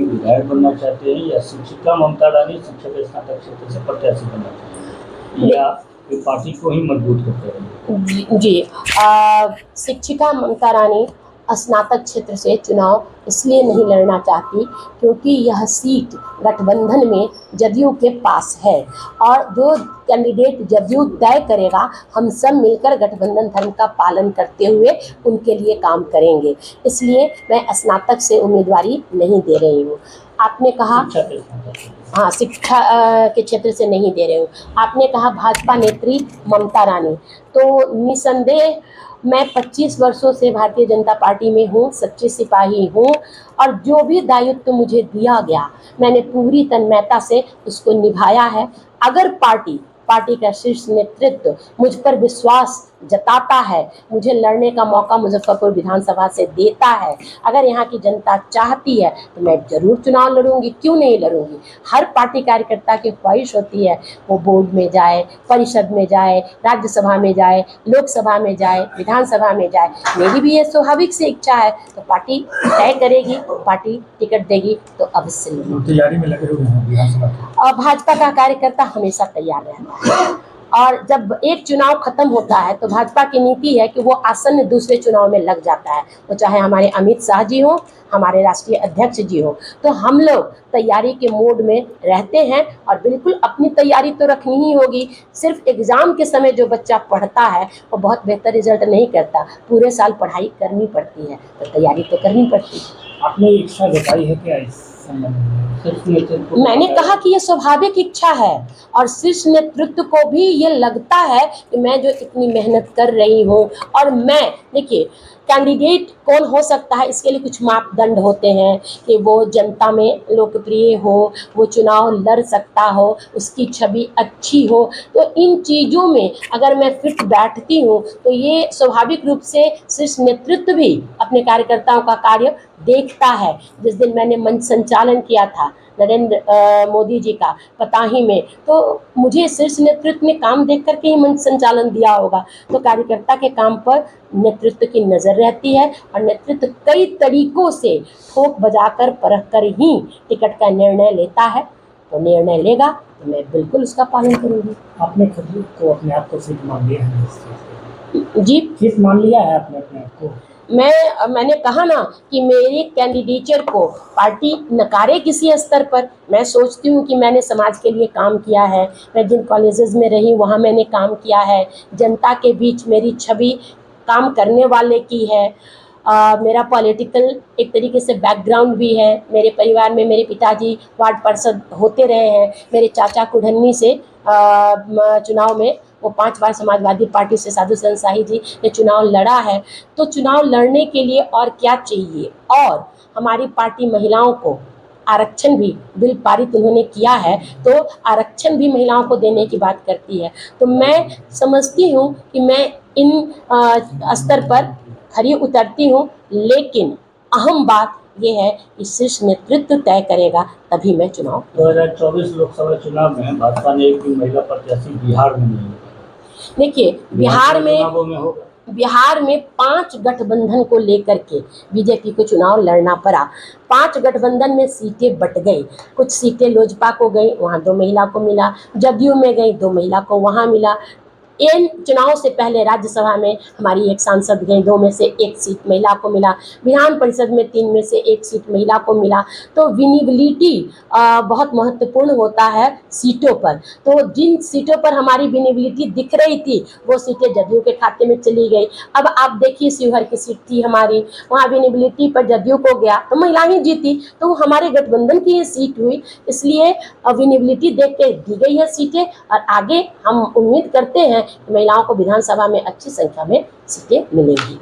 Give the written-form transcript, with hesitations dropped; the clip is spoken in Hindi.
विधायक बनना चाहते हैं या शिक्षिका ममता रानी शिक्षक स्नातक क्षेत्र से प्रत्याशी बनना चाहते हैं या फिर पार्टी को ही मजबूत करते हैं? जी, शिक्षिका ममता रानी स्नातक क्षेत्र से चुनाव इसलिए नहीं लड़ना चाहती क्योंकि यह सीट गठबंधन में जदयू के पास है और जो कैंडिडेट जदयू तय करेगा हम सब मिलकर गठबंधन धर्म का पालन करते हुए उनके लिए काम करेंगे। इसलिए मैं स्नातक से उम्मीदवारी नहीं दे रही हूँ। आपने कहा हाँ, शिक्षा के क्षेत्र से नहीं दे रहे हूँ। आपने कहा भाजपा नेत्री ममता रानी, तो निसंदेह मैं 25 वर्षों से भारतीय जनता पार्टी में हूँ, सच्ची सिपाही हूँ और जो भी दायित्व मुझे दिया गया मैंने पूरी तन्मयता से उसको निभाया है। अगर पार्टी का शीर्ष नेतृत्व मुझ पर विश्वास जताता है, मुझे लड़ने का मौका मुजफ्फरपुर विधानसभा से देता है, अगर यहाँ की जनता चाहती है तो मैं जरूर चुनाव लड़ूंगी। क्यों नहीं लड़ूंगी? हर पार्टी कार्यकर्ता की ख्वाहिश होती है वो बोर्ड में जाए, परिषद में जाए, राज्यसभा में जाए, लोकसभा में जाए, विधानसभा में जाए। मेरी भी ये स्वाभाविक से इच्छा है, तो पार्टी तय करेगी, पार्टी टिकट देगी तो अवश्य तैयारी में लगे हुए हैं विधानसभा। और भाजपा का कार्यकर्ता हमेशा तैयार रहता है और जब एक चुनाव खत्म होता है तो भाजपा की नीति है कि वो आसन्न दूसरे चुनाव में लग जाता है। वो चाहे हमारे अमित शाह जी हो, हमारे राष्ट्रीय अध्यक्ष जी हो, तो हम लोग तैयारी के मोड में रहते हैं और बिल्कुल अपनी तैयारी तो रखनी ही होगी। सिर्फ एग्ज़ाम के समय जो बच्चा पढ़ता है वो बहुत बेहतर रिजल्ट नहीं करता, पूरे साल पढ़ाई करनी पड़ती है, तो तैयारी तो करनी पड़ती है। आपने इच्छा जताई है क्या इस संबंध में? मैंने कहा कि ये स्वाभाविक इच्छा है और शीर्ष नेतृत्व को भी ये लगता है कि मैं जो इतनी मेहनत कर रही हूँ और मैं देखिए कैंडिडेट कौन हो सकता है इसके लिए कुछ मापदंड होते हैं कि वो जनता में लोकप्रिय हो, वो चुनाव लड़ सकता हो, उसकी छवि अच्छी हो। तो इन चीज़ों में अगर मैं फिट बैठती हूँ तो ये स्वाभाविक रूप से शीर्ष नेतृत्व भी अपने कार्यकर्ताओं का कार्य देखता है। जिस दिन मैंने मंच संचालन किया था नरेंद्र मोदी जी का पताही में, तो मुझे शीर्ष नेतृत्व ने काम देख करके ही मंच संचालन दिया होगा। तो कार्यकर्ता के काम पर नेतृत्व की नज़र रहती है और नेतृत्व कई तरीकों से ठोक बजाकर परख कर ही टिकट का निर्णय लेता है। तो निर्णय लेगा तो मैं बिल्कुल उसका पालन करूँगी। आपने खुद को अपने आप को फिट मान लिया है? जी, फिट मान लिया है आपने अपने आप को? मैंने कहा ना कि मेरी कैंडिडेचर को पार्टी नकारे किसी स्तर पर, मैं सोचती हूँ कि मैंने समाज के लिए काम किया है। मैं जिन कॉलेजेस में रही वहाँ मैंने काम किया है, जनता के बीच मेरी छवि काम करने वाले की है। मेरा पॉलिटिकल एक तरीके से बैकग्राउंड भी है। मेरे परिवार में मेरे पिताजी वार्ड पार्षद होते रहे हैं, मेरे चाचा कुढ़न्नी से चुनाव में वो 5 बार समाजवादी पार्टी से साधु संसाही जी ने चुनाव लड़ा है। तो चुनाव लड़ने के लिए और क्या चाहिए? और हमारी पार्टी महिलाओं को आरक्षण भी बिल पारित उन्होंने किया है, तो आरक्षण भी महिलाओं को देने की बात करती है। तो मैं समझती हूँ कि मैं इन स्तर पर खरी उतरती हूँ, लेकिन अहम बात ये है कि शीर्ष नेतृत्व तय करेगा तभी मैं चुनाव। 2024 लोकसभा चुनाव में भाजपा ने एक भी महिला प्रत्याशी बिहार में नहीं। देखिए बिहार में 5 गठबंधन को लेकर के बीजेपी को चुनाव लड़ना पड़ा। 5 गठबंधन में सीटें बट गई। कुछ सीटें लोजपा को गई, वहाँ 2 महिला को मिला, जदयू में गई 2 महिला को वहाँ मिला। इन चुनाव से पहले राज्यसभा में हमारी 1 सांसद गई, 2 में से 1 सीट महिला को मिला। विधान परिषद में 3 में से 1 सीट महिला को मिला। तो विनिबिलिटी बहुत महत्वपूर्ण होता है सीटों पर। तो जिन सीटों पर हमारी विनिबिलिटी दिख रही थी वो सीटें जदयू के खाते में चली गई। अब आप देखिए शिवहर की सीट थी हमारी, वहाँ विनिबिलिटी पर जदयू को गया तो महिला ही जीती, तो हमारे गठबंधन की ये सीट हुई। इसलिए विनिबिलिटी देख के दी गई है सीटें और आगे हम उम्मीद करते हैं महिलाओं को विधानसभा में अच्छी संख्या में सीटें मिलेंगी।